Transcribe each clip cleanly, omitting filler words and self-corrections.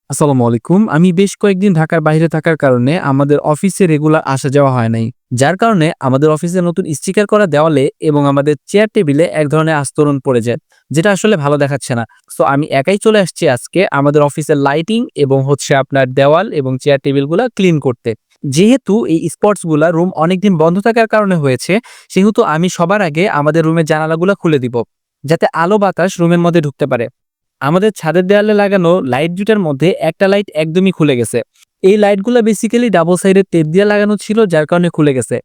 আসসালামু আলাইকুম। আমি বেশ কয়েকদিন ঢাকার বাইরে থাকার কারণে আমাদের অফিসে রেগুলার আসা যাওয়া হয় নাই। যার কারণে আমাদের অফিসে নতুন স্টিকার করা দেওয়ালে এবং আমাদের চেয়ার টেবিলে এক ধরনের আস্তরণ পড়ে যায়, যেটা আসলে ভালো দেখাচ্ছে না। সো আমি একাই চলে আসছি আজকে আমাদের অফিসের লাইটিং এবং আপনার দেওয়াল এবং চেয়ার টেবিলগুলা ক্লিন করতে। যেহেতু এই স্পটসগুলা রুম অনেকদিন বন্ধ থাকার কারণে হয়েছে, সেহেতু আমি সবার আগে আমাদের রুমের জানালাগুলা খুলে দিব, যাতে আলো বাতাস রুমের মধ্যে ঢুকতে পারে। আমাদের ছাদের দেয়ালে লাগানো লাইট দুটার মধ্যে একটা লাইট একদমই খুলে গেছে। এই লাইটগুলা বেসিক্যালি ডাবল সাইডের টেপ দিয়ে লাগানো ছিল, যার কারণে খুলে গেছে।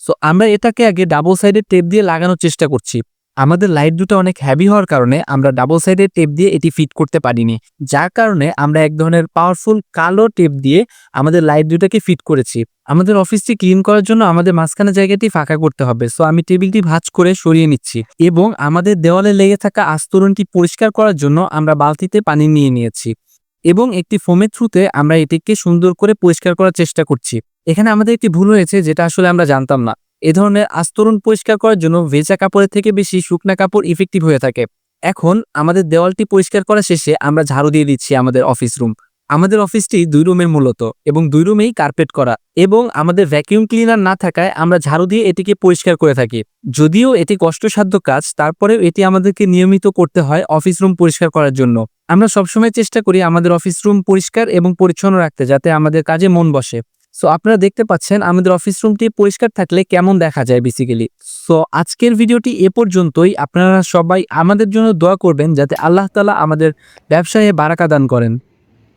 সো আমরা এটাকে আগে ডাবল সাইডের টেপ দিয়ে লাগানোর চেষ্টা করছি। আমাদের লাইট দুটো অনেক হেভি হওয়ার কারণে আমরা ডাবল সাইডের টেপ দিয়ে এটি ফিট করতে পারিনি। যার কারণে আমরা এক ধরনের পাওয়ারফুল কালো টেপ দিয়ে আমাদের লাইট দুটাকে ফিট করেছি। আমাদের অফিসটি ক্লিন করার জন্য আমাদের মাঝখানে জায়গাটি ফাঁকা করতে হবে। সো আমি টেবিলটি ভাঁজ করে সরিয়ে নিচ্ছি এবং আমাদের দেওয়ালে লেগে থাকা আস্তরণটি পরিষ্কার করার জন্য আমরা বালতিতে পানি নিয়ে নিয়েছি এবং একটি ফোমের থ্রুতে আমরা এটিকে সুন্দর করে পরিষ্কার করার চেষ্টা করছি। এখানে আমাদের একটি ভুল হয়েছে, যেটা আসলে আমরা জানতাম না। এ ধরনের আস্তরণ পরিষ্কার করার জন্য ভেজা কাপড়ের থেকে বেশি শুকনা কাপড় ইফেক্টিভ হয়ে থাকে। এখন আমাদের দেওয়ালটি পরিষ্কার করা শেষে আমরা ঝাড়ু দিয়ে দিচ্ছি আমাদের অফিস রুম। আমাদের অফিসটি ২ রুমের মূলত এবং ২ রুমেই কার্পেট করা, এবং আমাদের ভ্যাকুয়াম ক্লিনার না থাকায় আমরা ঝাড়ু দিয়ে এটিকে পরিষ্কার করে থাকি। যদিও এটি কষ্টসাধ্য কাজ, তারপরেও এটি আমাদেরকে নিয়মিত করতে হয় অফিস রুম পরিষ্কার করার জন্য। আমরা সবসময় চেষ্টা করি আমাদের অফিস রুম পরিষ্কার এবং পরিচ্ছন্ন রাখতে, যাতে আমাদের কাজে মন বসে। সো আপনারা দেখতে পাচ্ছেন আমাদের অফিস রুমটি পরিষ্কার থাকলে কেমন দেখা যায় বেসিক্যালি। সো আজকের ভিডিওটি এ পর্যন্তই। আপনারা সবাই আমাদের জন্য দোয়া করবেন, যাতে আল্লাহ তাআলা আমাদের ব্যবসায়ে বারাকা দান করেন।